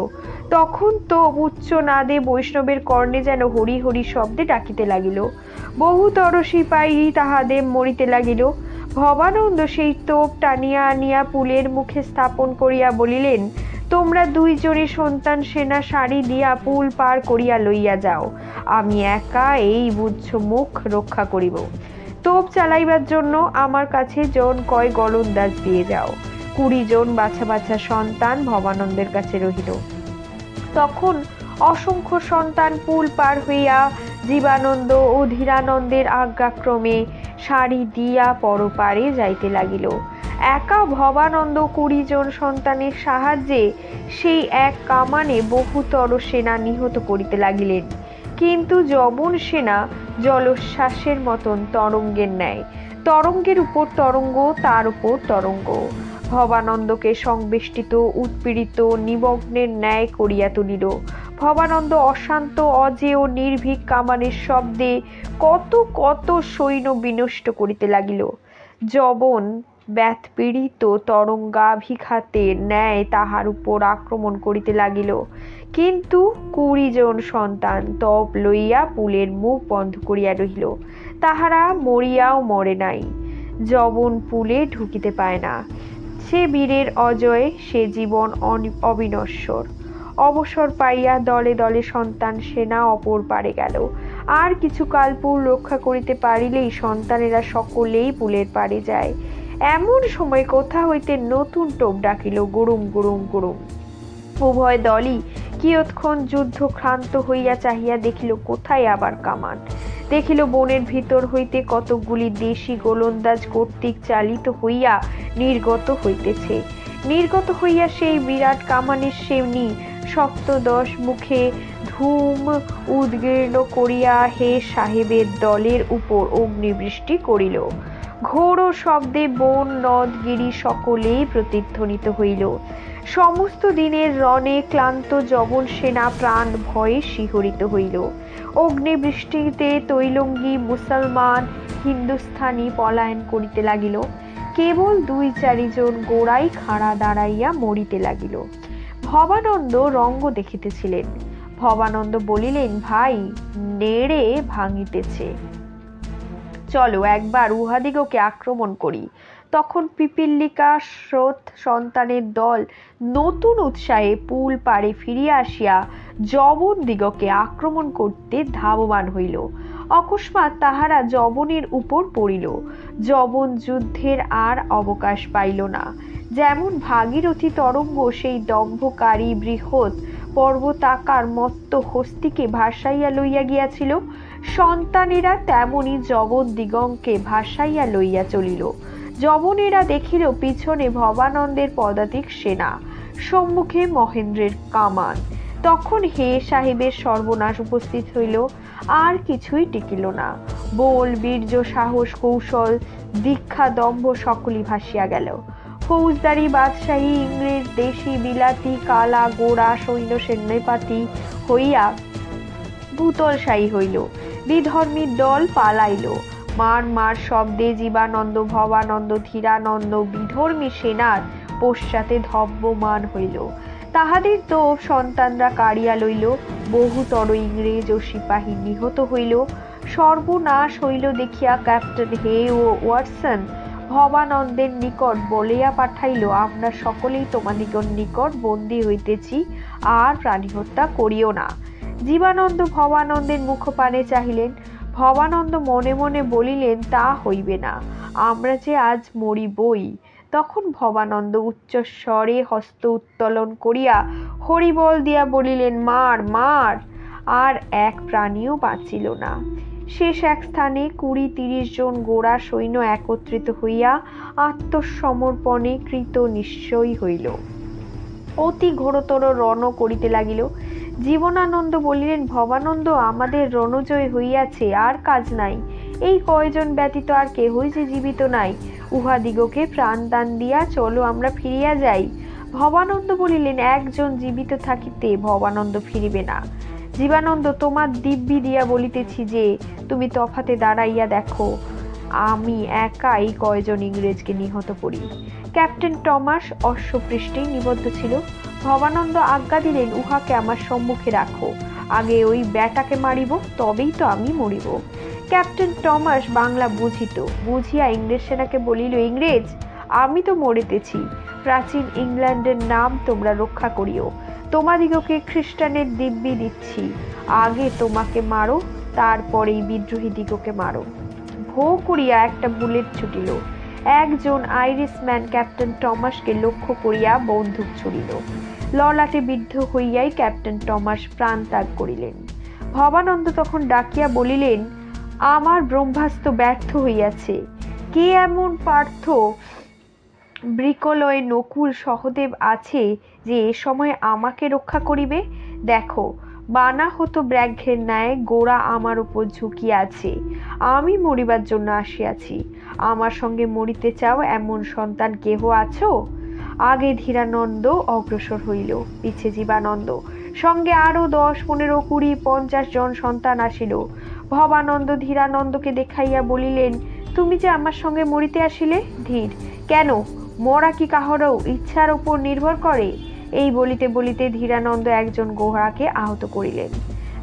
তখন তব উচ্চ নাদে বৈষ্ণবের কর্ণে যেন হরি হরি শব্দে ডাকিতে লাগিল। বহুতর সিপাহী তাহাদের মরিতে লাগিল। ভবানন্দ সেই তোপ টানিয়া আনিয়া পুলের মুখে স্থাপন করিয়া বলিলেন, তোমরা দুইজনে সন্তান সেনা সারি দিয়া পুল পার করিয়া লইয়া যাও, আমি একা এই বুঝ মুখ রক্ষা করিব। তোপ চালাইবার জন্য আমার কাছে জন কয় গোলন্দাজ দিয়ে যাও। 20 জন বাছা বাছা সন্তান ভবানন্দের কাছে রহিল। তখন অসংখ্য সন্তান পুল পার হইয়া জীবানন্দ ও ধীরানন্দের আজ্ঞাক্রমে সারি দিয়া পরপারে যাইতে লাগিল। একা ভবানন্দ 20 জন সন্তানের সাহায্যে সেই এক কামানে বহুতর সেনা নিহত করিতে লাগিলেন। কিন্তু যবন সেনা জলোচ্ছ্বাসের মতন তরঙ্গের ন্যায়, তরঙ্গের উপর তরঙ্গ, তার উপর তরঙ্গ, ভবানন্দকে সংবেষ্টিত, উৎপীড়িত, নিমগ্নের ন্যায় করিয়া তুলিল। ভবানন্দ অশান্ত, অজেয়, নির্ভীক কামানের শব্দে কত কত সৈন্য বিনষ্ট করিতে লাগিল। যবন ব্যাথপীড়িত তরঙ্গাভিঘাতের ন্যায় তাহার উপর আক্রমণ করিতে লাগিল। কিন্তু 20 জন সন্তান তপ লইয়া পুলের মুখ বন্ধ করিয়া রহিল। তাহারা মরিয়াও মরে নাই। যবন পুলে ঢুকিতে পায় না। সে বীরের অজয়, সে জীবন অবিনশ্বর। অবসর পাইয়া দলে দলে সন্তান সেনা অপর পারে গেল। আর কিছুকাল পুল রক্ষা করিতে পারিলেই সন্তানেরা সকলেই পুলের পারে যায়। এমন সময় কোথা হইতে নতুন টোপ ডাকিল, গুরুম গুরুম গুরুম। উভয় দলই কিয়ৎক্ষণ যুদ্ধ ক্লান্ত হইয়া চাহিয়া দেখিল, কোথায় আবার কামান। দেখিল বনের ভিতর হইতে কতকগুলি দেশি গোলন্দাজ কর্তৃক চালিত হইয়া নির্গত হইতেছে। নির্গত হইয়া সেই বিরাট কামানের সেমনি সপ্তদশ মুখে ধূম উদ্গীর্ণ করিয়া হে সাহেবের দলের উপর অগ্নিবৃষ্টি করিল। ঘোর শব্দে বন, নদ, গিরি সকলেই প্রতিধ্বনিত হইল। সমস্ত দিনের রণে ক্লান্ত যবন সেনা প্রাণ ভয়ে শিহরিত হইল। অগ্নিবৃষ্টিতে তৈলঙ্গী মুসলমান হিন্দুস্থানি পলায়ন করিতে লাগিল। কেবল 2-4 জন গোড়াই খাড়া দাঁড়াইয়া মরিতে লাগিল। ভবানন্দ রঙ্গ দেখিতেছিলেন। ভবানন্দ বলিলেন, ভাই, নেড়ে ভাঙিতেছে, চলো একবার উহাদিগকে আক্রমণ করি। তখন পিপীলিকা স্রোত সন্তানের দল নতুন উৎসাহে পুল পাড়ে ফিরিয়া আসিয়া যবন দিগকে আক্রমণ করতে ধাবমান হইল। অকস্মাৎ তাহারা যবনের উপর পড়িল। যবন যুদ্ধের আর অবকাশ পাইল না। যেমন ভাগীরথী তরঙ্গ সেই দম্ভকারী বৃহৎ পর্বতাকার মত্ত হস্তিকে ভাসাইয়া লইয়া গিয়াছিল, সন্তানেরা তেমনি যবন দিগকে ভাসাইয়া লইয়া চলিল। যবনেরা দেখিল পিছনে ভবানন্দের পদাতিক সেনা, সম্মুখে মহেন্দ্রের কামান। তখন হে সাহেবের সর্বনাশ উপস্থিত হইল। আর কিছুই টিকিল না। বল, বীর্য, সাহস, কৌশল, দীক্ষা, দম্ভ সকলই ভাসিয়া গেল। ফৌজদারি, বাদশাহী, ইংরেজ, দেশি, বিলাতি, কালা, গোড়া সৈন্য সেনাপাতি হইয়া ভূতলশায়ী হইল। বিধর্মীর দল পালাইল। মার মার শব্দে জীবানন্দ, ভবানন্দ, ধীরানন্দ বিধর্মী সেনার পশ্চাতে ধব্যমান হইল। তাহাদের তো সন্তানরা কাড়িয়া লইল। বহুতর ইংরেজ ও সিপাহী নিহত হইল। সর্বনাশ হইল দেখিয়া ক্যাপ্টেন হে ও ওয়াটসন ভবানন্দের নিকট বলিয়া পাঠাইল, আমরা সকলেই তোমাদিগর নিকট বন্দী হইতেছি, আর প্রাণী হত্যা করিও না। জীবানন্দ ভবানন্দের মুখপানে চাহিলেন। ভবানন্দ মনে মনে বলিলেন, তা হইবে না, আমরা যে আজ মরিবই। তখন ভবানন্দ উচ্চস্বরে হস্ত উত্তোলন করিয়া হরিবল দিয়া বলিলেন, মার মার। আর এক প্রাণীও বাঁচিল না। শেষ এক স্থানে 20-30 জন গোরা সৈন্য একত্রিত হইয়া আত্মসমর্পণে কৃত নিশ্চয় হইল। অতি ঘোরতর রণ করিতে লাগিল। জীবনানন্দ বলিলেন, ভবানন্দ, আমাদের রণজয় হইয়াছে, আর কাজ নাই। এই কয়জন ব্যতীত আর কেহই যে জীবিত নাই। উহাদিগকে প্রাণদান দিয়া চলো আমরা ফিরিয়া যাই। ভবানন্দ বলিলেন, একজন জীবিত থাকিতে ভবানন্দ ফিরিবে না। জীবানন্দ, তোমার দিব্যি দিয়া বলিতেছি যে তুমি তফাতে দাঁড়াইয়া দেখো, আমি একাই কয়জন ইংরেজকে নিহত করি। ক্যাপ্টেন টমাস অশ্বপৃষ্ঠেই নিবদ্ধ ছিল। ভবানন্দ আজ্ঞা দিলেন, উহাকে আমার সম্মুখে রাখো। আগে ওই ব্যাটাকে মারিব, তবেই তো আমি মরিব। ক্যাপ্টেন টমাস বাংলা বুঝিত। বুঝিয়া ইংরেজ সেনাকে বলিল, ইংরেজ, আমি তো মরিতেছি, প্রাচীন ইংল্যান্ডের নাম তোমরা রক্ষা করিও। তোমাদিগকে খ্রিস্টানের দিব্যি দিচ্ছি, আগে তোমাকে মারো, তারপরেই বিদ্রোহী দিগকে মারো। ভো করিয়া একটা বুলেট ছুটিল। একজন আইরিশম্যান ক্যাপ্টেন টমাসকে লক্ষ্য করিয়া বন্দুক ছুড়িল। ললাটে বিদ্ধ হইয়াই ক্যাপ্টেন টমাস প্রাণ ত্যাগ করিলেন। ভবানন্দ তখন ডাকিয়া বলিলেন, আমার ব্রহ্মাস্ত্র ব্যর্থ হইয়াছে। কে এমন পার্থ বৃকলয়ে নকুল সহদেব আছে যে এ সময় আমাকে রক্ষা করিবে? দেখো, বানাহত ব্যাঘ্রের ন্যায় গোরা আমার উপর ঝুঁকিয়া আছে। আমি মরিবার জন্য আসিয়াছি। আমার সঙ্গে মরিতে চাও এমন সন্তান কেহ আছো? আগে ধীরানন্দ অগ্রসর হইল, পিছে জীবানন্দ, সঙ্গে আরো 10, 15, 20, 50 জন সন্তান আসিল। ভবানন্দ ধীরানন্দকে দেখাইয়া বলিলেন, তুমি যে আমার সঙ্গে মরিতে আসিলে? ধীর, কেন, মরা কি কাহারও ইচ্ছার উপর নির্ভর করে? এই বলিতে বলিতে ধীরানন্দ একজন গোরাকে আহত করিলেন।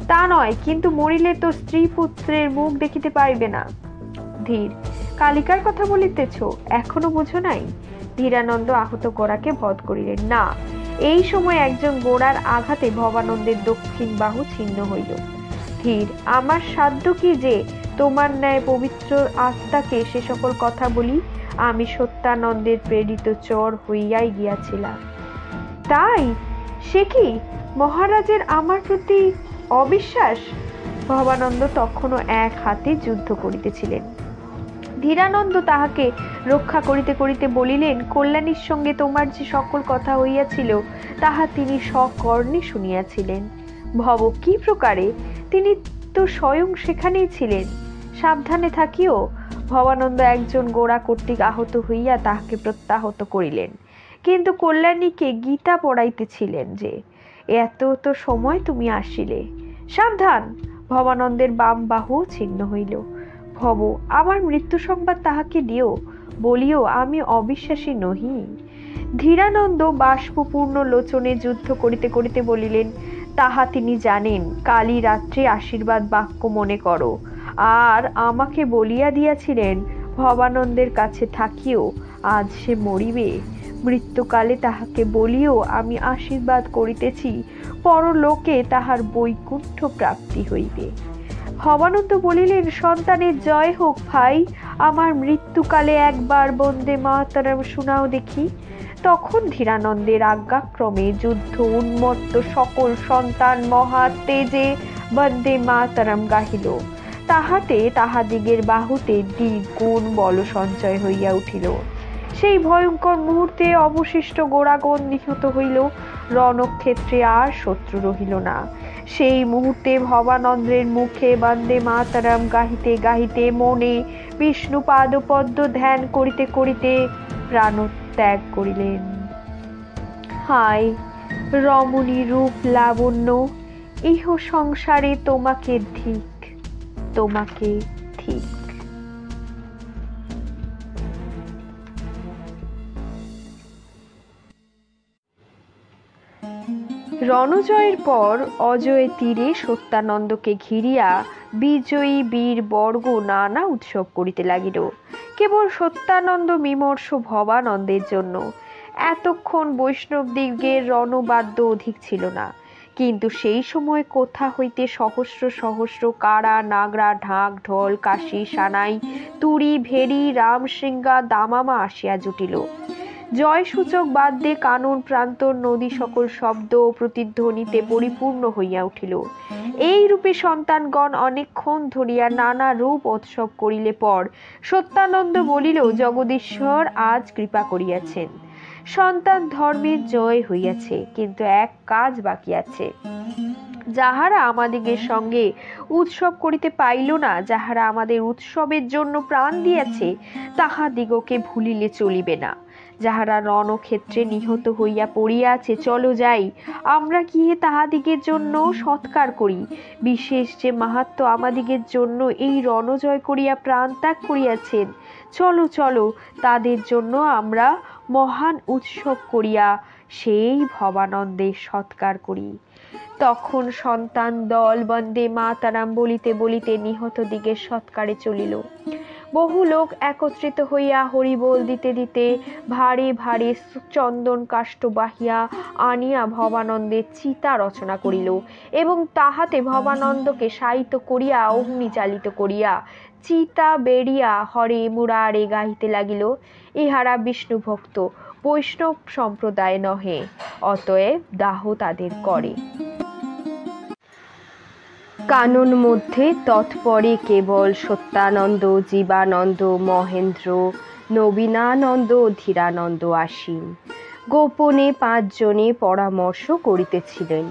তা নয়, কিন্তু মরিলে তো স্ত্রী পুত্রের মুখ দেখিতে পাইবে না। ধীর, কালিকার কথা বলিতেছ, এখনো বুঝো নাই? ধীরানন্দ আহত গোরাকে বধ করিলেন না। এই সময় একজন গোরার আঘাতে ভবানন্দের দক্ষিণ বাহু ছিন্ন হইল। ধীর, আমার সাধ্য কি যে তোমার ন্যায় পবিত্র আত্মাকে সে সকল কথা বলি? আমি সত্যানন্দের প্রেরিত চর হইয়াই গিয়াছিলাম। তাই? সে কি মহারাজের আমার প্রতি অবিশ্বাস? ভবানন্দ তখনও এক হাতে যুদ্ধ করিতেছিলেন। ধীরানন্দ তাহাকে রক্ষা করিতে করিতে বলিলেন, কল্যাণীর সঙ্গে তোমার যে সকল কথা হইয়াছিল তাহা তিনি সকর্ণে শুনিয়াছিলেন। ভব, কি প্রকারে? তিনি তো স্বয়ং সেখানেই ছিলেন। সাবধানে থাকিও। ভবানন্দ একজন গোরা কর্তৃক আহত হইয়া তাহাকে প্রত্যাহত করিলেন, কিন্তু কল্যাণীকে গীতা পড়াইতেছিলেন যে, এত তো সময় তুমি আসিলে। সাবধান! ভবানন্দের বাম বাহু ছিন্ন হইল। ভব, আমার মৃত্যু সংবাদ তাহাকে দিও, বলিও আমি অবিশ্বাসী নহি। ধীরানন্দ বাষ্পপূর্ণ লোচনে যুদ্ধ করিতে করিতে বলিলেন, তাহা তিনি জানেন, কালী রাত্রে আশীর্বাদ বাক্য মনে করো। আর আমাকে বলিয়া দিয়াছিলেন, ভবানন্দের কাছে থাকিও, আজ সে মরিবে। মৃত্যুকালে তাহাকে বলিও আমি আশীর্বাদ করিতেছি, পরলোকে তাহার বৈকুণ্ঠ প্রাপ্তি হইবে। ভবানন্দ বলিলেন, সন্তানের জয় হোক ভাই, আমার মৃত্যুকালে একবার বন্দে মাতরম শোনাও দেখি। তখন ধীরানন্দের আজ্ঞাক্রমে যুদ্ধ উন্মত্ত সকল সন্তান মহা তেজে বন্দে মাতরম গাহিল। তাহাতে তাহাদিগের বাহুতে দ্বিগুণ বল সঞ্চয় হইয়া উঠিল। সেই ভয়ঙ্কর মুহূর্তে অবশিষ্ট গোরাগণ নিহত হইল। রণক্ষেত্রে আর শত্রু রহিল না। সেই মুহূর্তে ভবানন্দের মুখে বন্দে মাতরম গাহিতে গাহিতে মনে বিষ্ণু পাদপদ্ম ধ্যান করিতে করিতে প্রাণত্যাগ করিলেন। হায় রমণী রূপ লাবণ্য, ইহ সংসারে তোমাকে ধিক, তোমাকে ঠিক। রণজয়ের পর অজয় তীরে সত্যানন্দকে ঘিরিয়া বিজয়ী বীর বর্গ নানা উৎসব করিতে লাগিল। কেবল সত্যানন্দ বিমর্ষ ভবানন্দের জন্য। এতক্ষণ বৈষ্ণবদিগের রণবাদ্য অধিক ছিল না, কিন্তু সেই সময় কোথা হইতে সহস্র সহস্র কারা, নাগরা, ঢাক, ঢোল, কাশি, সানাই, তুরি, ভেরি, রামশৃঙ্গা, দামামা আসিয়া জুটিল। জয়সূচক বাদ্যে কানন প্রান্তর নদী সকল শব্দ ও প্রতিধ্বনিতে পরিপূর্ণ হইয়া উঠিল। এই রূপে সন্তানগণ অনেকক্ষণ ধরিয়া নানা রূপ উৎসব করিলে পর সত্যানন্দ বলিল, জগদীশ্বর আজ কৃপা করিয়াছেন, সন্তান ধর্মের জয় হইয়াছে, কিন্তু এক কাজ বাকি আছে। যাহারা আমাদিগের সঙ্গে উৎসব করিতে পাইল না, যাহারা আমাদের উৎসবের জন্য প্রাণ দিয়াছে, তাহাদিগকে ভুলিলে চলিবে না। যাহারা রণক্ষেত্রে নিহত হইয়া পড়িয়াছে, চলো যাই, আমরা গিয়ে তাহাদিগের জন্য সৎকার করি। বিশেষ যে মাহাত্ম্য আমাদিগের জন্য এই রণজয় করিয়া প্রাণ ত্যাগ করিয়াছেন, চলো চলো তাদের জন্য আমরা মহান উৎসব করিয়া সেই ভবানন্দের সৎকার করি। তখন সন্তান দল বন্দে মাতারাম বলিতে বলিতে নিহত দিগের সৎকারে চলিল। বহু লোক একত্রিত হইয়া হরিবোল দিতে দিতে ভারে ভারে চন্দন কাষ্ঠ বাহিয়া আনিয়া ভবানন্দের চিতা রচনা করিল এবং তাহাতে ভবানন্দকে শায়িত করিয়া অগ্নি চালিত করিয়া চিতা বেড়িয়া হরে মুরারে গাহিতে লাগিল। ইহারা বিষ্ণু ভক্ত, বৈষ্ণব সম্প্রদায় নহে, অতএব দাহ তাদের করে। কানন মধ্যে তৎপরে কেবল সত্যানন্দ, জীবানন্দ, মহেন্দ্র, নবীনানন্দ, ধীরানন্দ আসীন। গোপনে 5 জনে পরামর্শ করিতেছিলেন।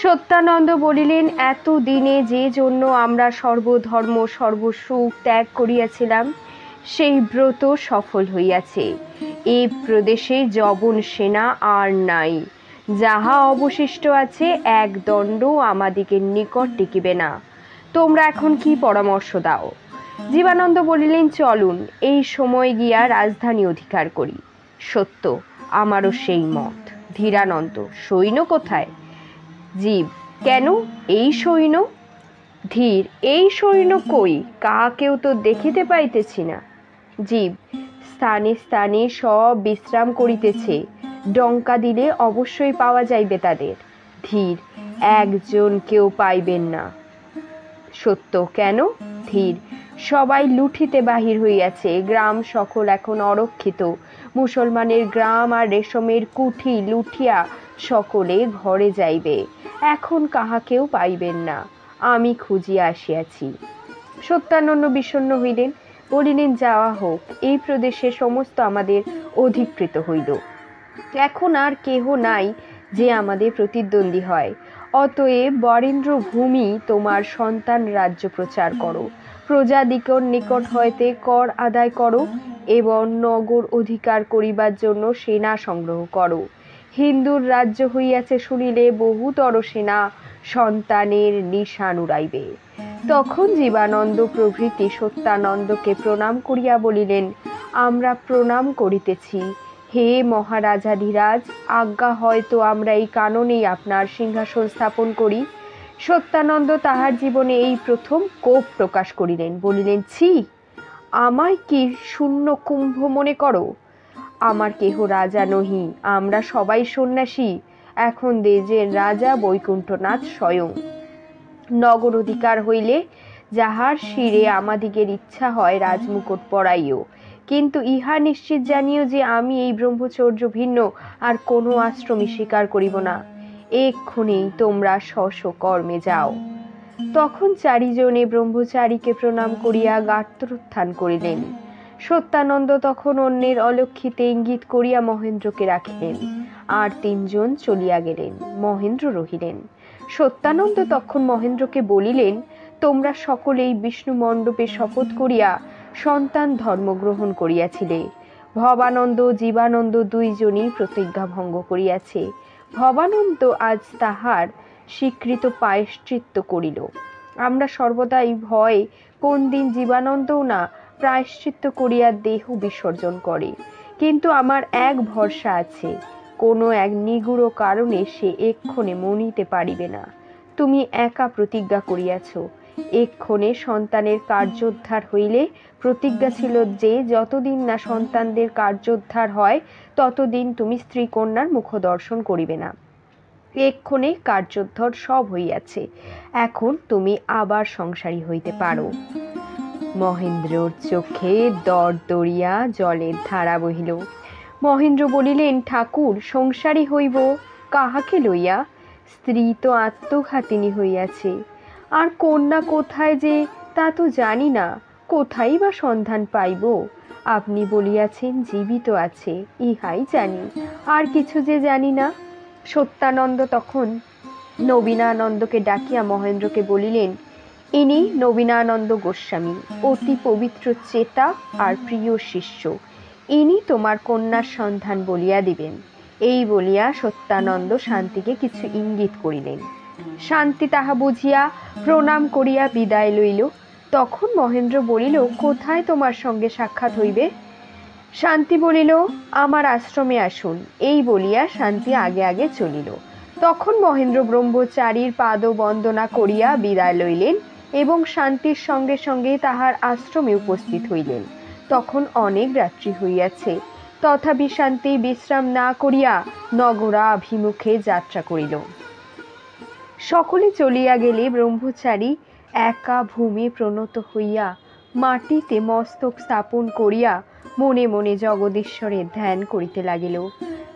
সত্যানন্দ বলিলেন, এত দিনে যে জন্য আমরা সর্বধর্ম সর্বসুখ ত্যাগ করিয়াছিলাম, সেই ব্রত সফল হইয়াছে। এই প্রদেশে যবন সেনা আর নাই, যাহা অবশিষ্ট আছে এক দণ্ড আমাদিগের নিকট টিকিবে না। তোমরা এখন কি পরামর্শ দাও? জীবানন্দ বলিলেন, চলুন, এই সময় গিয়া রাজধানী অধিকার করি। সত্য, আমারও সেই মত। ধীরানন্দ, সৈন্য কোথায়? জীব, কেন এই সৈন্য? ধীর, এই সৈন্য কই, কাহাকেও তো দেখিতে পাইতেছি না। জীব, স্থানে স্থানে সব বিশ্রাম করিতেছে, ডঙ্কা দিলে অবশ্যই পাওয়া যাইবে তাদের। ধীর, একজন কেউ পাইবেন না। সত্য, কেন? ধীর, সবাই লুঠিতে বাহির হইয়াছে, গ্রাম সকল এখন অরক্ষিত। মুসলমানের গ্রাম আর রেশমের কুঠি লুঠিয়া সকলে ঘরে যাইবে, এখন কাহাকেও পাইবেন না, আমি খুঁজিয়া আসিয়াছি। সত্যানন্দ বিষণ্ণ হইলেন, বলিলেন, যাওয়া হোক, এই প্রদেশে সমস্ত আমাদের অধিকৃত হইল, এখন আর কেহ নাই যে আমাদের প্রতিদ্বন্দ্বী হয়। অতএব বরেন্দ্র ভূমি তোমার সন্তান রাজ্য প্রচার করো, প্রজাদিগর নিকট হইতে কর আদায় করো এবং নগর অধিকার করিবার জন্য সেনা সংগ্রহ করো। হিন্দুর রাজ্য হইয়াছে শুনিলে বহুতর সেনা সন্তানের নিশান উড়াইবে। তখন জীবানন্দ প্রভৃতি সত্যানন্দকে প্রণাম করিয়া বলিলেন, আমরা প্রণাম করিতেছি। হে মহারাজাধিরাজ, আজ্ঞা হয়তো আমরা এই কাননেই আপনার সিংহাসন স্থাপন করি। সত্যানন্দ তাহার জীবনে এই প্রথম কোপ প্রকাশ করিলেন, বলিলেন, ছি, আমায় কি শূন্য কুম্ভ মনে করো? আমার কেহ রাজা নহি, আমরা সবাই সন্ন্যাসী। এখন দেশের রাজা বৈকুণ্ঠনাথ স্বয়ং। নগর অধিকার হইলে যাহার শিরে আমাদিগের ইচ্ছা হয় রাজমুকুট পরাইও, কিন্তু ইহা নিশ্চিত জানিও যে আমি এই ব্রহ্মচর্য ভিন্ন আর কোনো আশ্রমই স্বীকার করিব না। এক্ষণেই তোমরা স্ব কর্মে যাও। তখন 4 জনে ব্রহ্মচারীকে প্রণাম করিয়া গাত্রোত্থান করিলেন। সত্যানন্দ তখন অন্যের অলক্ষিতে ইঙ্গিত করিয়া মহেন্দ্রকে রাখিলেন, আর 3 জন চলিয়া গেলেন, মহেন্দ্র রহিলেন। সত্যানন্দ তখন মহেন্দ্রকে বলিলেন, তোমরা সকলেই বিষ্ণু মণ্ডপে শপথ করিয়া সন্তান ধর্ম গ্রহণ করিয়াছিলে। ভবানন্দ, জীবানন্দ 2 জনই প্রতিজ্ঞা ভঙ্গ করিয়াছে। ভবানন্দ আজ তাহার স্বীকৃত প্রায়শ্চিত্ত করিল। আমরা সর্বদাই ভয় কোন দিন জীবানন্দও না প্রায়শ্চিত্ত করিয়া দেহ বিসর্জন করে, কিন্তু আমার এক ভরসা আছে, কোনো এক নিগূঢ় কারণে সে এক্ষণে মনিতে পারিবে না। তুমি একা প্রতিজ্ঞা করিয়াছ, এক্ষণে সন্তানের কার্যোদ্ধার হইলে প্রতিজ্ঞা ছিল যে যতদিন না সন্তানদের কার্যোদ্ধার হয় ততদিন তুমি স্ত্রী কন্যার মুখ দর্শন করিবে না। এক্ষণে কার্যোদ্ধার সব হইয়াছে, এখন তুমি আবার সংসারী হইতে পারো। মহেন্দ্রর চোখে দরদরিয়া জলের ধারা বহিল। মহেন্দ্র বলিলেন, ঠাকুর, সংসারী হইব কাহাকে লইয়া? স্ত্রী তো আত্মঘাতিনী হইয়াছে, আর কন্যা কোথায় যে তা তো জানি না, কোথায় বা সন্ধান পাইব? আপনি বলিয়াছেন জীবিত আছে, ইহাই জানি, আর কিছু যে জানি না। সত্যানন্দ তখন নবীনানন্দকে ডাকিয়া মহেন্দ্রকে বলিলেন, ইনি নবীনানন্দ গোস্বামী, অতি পবিত্র চেতা আর প্রিয় শিষ্য। ইনি তোমার কন্যার সন্ধান বলিয়া দিবেন। এই বলিয়া সত্যানন্দ শান্তিকে কিছু ইঙ্গিত করিলেন। শান্তি তাহা বুঝিয়া প্রণাম করিয়া বিদায় লইল। তখন মহেন্দ্র বলিল, কোথায় তোমার সঙ্গে সাক্ষাৎ হইবে? শান্তি বলিল, আমার আশ্রমে আসুন। এই বলিয়া শান্তি আগে আগে চলিল। তখন মহেন্দ্র ব্রহ্মচারীর পাদ বন্দনা করিয়া বিদায় লইলেন এবং শান্তির সঙ্গে সঙ্গে তাহার আশ্রমে উপস্থিত হইলেন। তখন অনেক রাত্রি হইয়াছে, তথাপি শান্তি বিশ্রাম না করিয়া নগরাভিমুখে যাত্রা করিল। সকলে চলিয়া গেলে ব্রহ্মচারী একা ভূমি প্রণত হইয়া মাটিতে মস্তক স্থাপন করিয়া মনে মনে জগদীশ্বরের ধ্যান করিতে লাগিল।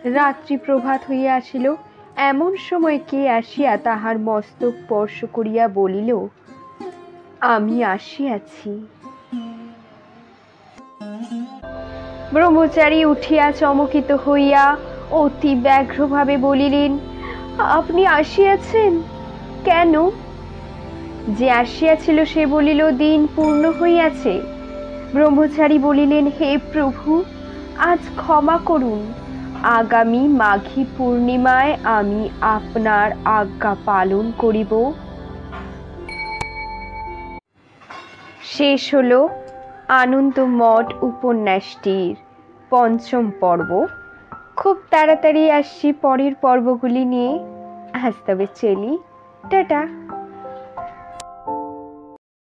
রাত্রি প্রভাত হইয়া আসিল। এমন সময় কে আসিয়া তাহার মস্তক স্পর্শ করিয়া বলিল, আমি আসিয়াছি। ব্রহ্মচারী উঠিয়া চমকিত হইয়া অতি ব্যগ্রভাবে বলিলেন, আপনি আসিয়াছেন? কেন? যে আসিয়াছিল সে বলিল, দিন পূর্ণ হইয়াছে। ব্রহ্মচারী বলিলেন, হে প্রভু, আজ ক্ষমা করুন। আগামী মাঘী পূর্ণিমায় আমি আপনার আজ্ঞা পালন করিব। শেষ হলো আনন্দমঠ উপন্যাসটির পঞ্চম পর্ব। খুব তাড়াতাড়ি আসছি পরের পর্বগুলি নিয়ে। আজ তবে চলি, টাটা।